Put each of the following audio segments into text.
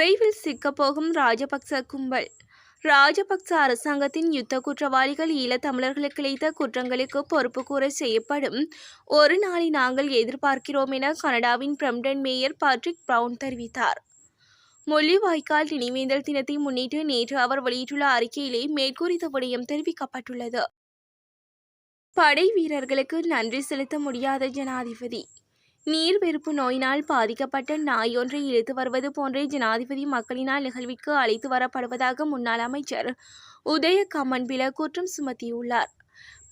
விரைவில் சிக்கப்போகும் ராஜபக்ச கும்பல். ராஜபக்ச அரசாங்கத்தின் யுத்த குற்றவாளிகள் ஈழத்தமிழர்களுக்கு இழைத்த குற்றங்களுக்கு பொறுப்பு கூற செய்யப்படும் ஒரு நாளை நாங்கள் எதிர்பார்க்கிறோம் என கனடாவின் பிரம்டன் மேயர் பாட்ரிக் பிரவுன் தெரிவித்தார். முள்ளிவாய்க்கால் நினைவேந்தல் தினத்தை முன்னிட்டு நேற்று அவர் வெளியிட்டுள்ள அறிக்கையிலே மேற்கூறிய விடயம் தெரிவிக்கப்பட்டுள்ளது. படை வீரர்களுக்கு நன்றி செலுத்த முடியாத ஜனாதிபதி. நீர்வெறுப்பு நோயினால் பாதிக்கப்பட்ட நாய் ஒன்றை இழுத்து வருவது போன்றே ஜனாதிபதி மக்களினால் நிகழ்விற்கு அழைத்து வரப்படுவதாக முன்னாள் அமைச்சர் உதய கம்மன்பில குற்றம் சுமத்தியுள்ளார்.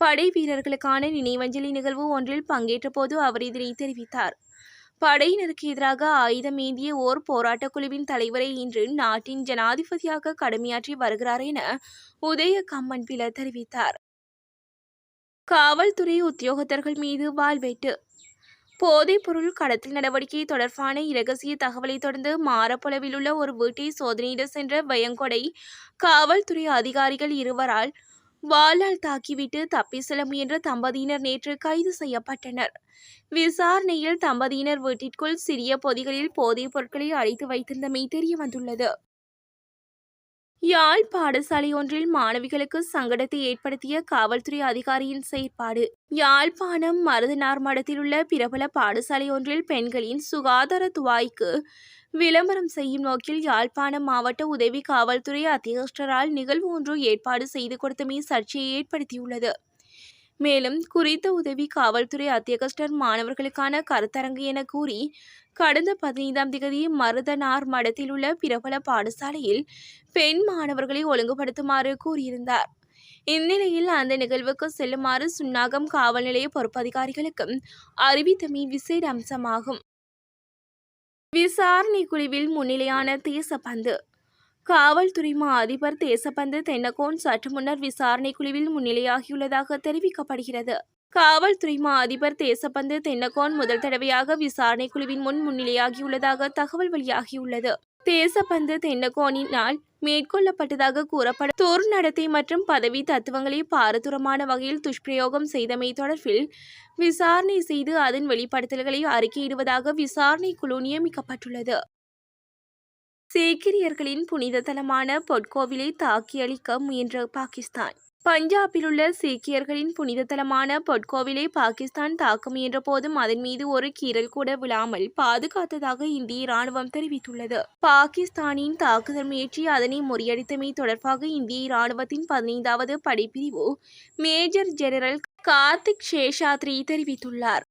படை வீரர்களுக்கான நினைவஞ்சலி நிகழ்வு ஒன்றில் பங்கேற்ற போது அவர் இதனை தெரிவித்தார். படையினருக்கு எதிராக ஆயுதம் ஏந்திய ஓர் போராட்டக் குழுவின் தலைவரை இன்று நாட்டின் ஜனாதிபதியாக கடமையாற்றி வருகிறார் என உதய கம்மன்பில தெரிவித்தார். காவல்துறை உத்தியோகத்தர்கள் மீது வாள்வெட்டு. போதைப்பொருள் கடத்தல் நடவடிக்கை தொடர்பான இரகசிய தகவலை தொடர்ந்து மாரப்பொலவில் உள்ள ஒரு வீட்டை சோதனையிட சென்ற வயங்கொடை காவல்துறை அதிகாரிகள் இருவரால் வாளால் தாக்கிவிட்டு தப்பி செல்ல முயன்ற தம்பதியினர் நேற்று கைது செய்யப்பட்டனர். விசாரணையில் தம்பதியினர் வீட்டிற்குள் சிறிய பொதிகளில் போதைப் பொருட்களை அடைத்து வைத்திருந்தமை தெரியவந்துள்ளது. யாழ் பாடசாலை ஒன்றில் மாணவிகளுக்கு சங்கடத்தை ஏற்படுத்திய காவல்துறை அதிகாரியின் செயற்பாடு. யாழ்ப்பாணம் மருதனார் மடத்தில் உள்ள பிரபல பாடசாலை ஒன்றில் பெண்களின் சுகாதார துவாய்க்கு விளம்பரம் செய்யும் நோக்கில் யாழ்ப்பாணம் மாவட்ட உதவி காவல்துறை அத்தியட்சரால் நிகழ்வு ஒன்று ஏற்பாடு செய்து கொடுத்தமை சர்ச்சையை ஏற்படுத்தியுள்ளது. மேலும் குறித்த உதவி காவல்துறை அத்தியட்சர் மாணவர்களுக்கான கருத்தரங்கு என கூறி கடந்த 15ஆம் தேதி மருதனார் மடத்தில் உள்ள பிரபல பாடசாலையில் பெண் மாணவர்களை ஒழுங்குபடுத்துமாறு கூறியிருந்தார். இந்நிலையில் அந்த நிகழ்வுக்கு செல்லுமாறு சுன்னாகம் காவல் நிலைய பொறுப்பதிகாரிகளுக்கும் அறிவித்தமை விசேட அம்சமாகும். விசாரணை குழுவில் முன்னிலையான தேசபந்து. காவல்துறை மா அதிபர் தேசபந்து தென்னகோன் சற்று முன்னர் விசாரணை குழுவில் முன்னிலையாகியுள்ளதாக தெரிவிக்கப்படுகிறது. காவல்துறை மா அதிபர் தேசபந்து தென்னகோன் முதல் தடவையாக விசாரணை குழுவின் முன்னிலையாகியுள்ளதாக தகவல் வெளியாகியுள்ளது. தேசபந்து தென்னகோனினால் மேற்கொள்ளப்பட்டதாக கூறப்படும் துர்நடத்தை மற்றும் பதவி தத்துவங்களை பாரதூரமான வகையில் துஷ்பிரயோகம் செய்தமை தொடர்பில் விசாரணை செய்து அதன் வெளிப்படுத்தல்களை அறிக்கையிடுவதாக விசாரணை குழு நியமிக்கப்பட்டுள்ளது. சீக்கியர்களின் புனித தலமான பொற்கோவிலை தாக்கி அழிக்க முயன்ற பாகிஸ்தான். பஞ்சாபில் உள்ள சீக்கியர்களின் புனித தலமான பொற்கோவிலை பாகிஸ்தான் தாக்க முயன்ற போதும் அதன் மீது ஒரு கீறல் கூட விழாமல் பாதுகாத்ததாக இந்திய இராணுவம் தெரிவித்துள்ளது. பாகிஸ்தானின் தாக்குதல் முயற்சி அதனை முறியடித்தமை தொடர்பாக இந்திய இராணுவத்தின் 15வது படைப்பிரிவு மேஜர் ஜெனரல் கார்த்திக் சேஷாத்ரி தெரிவித்துள்ளார்.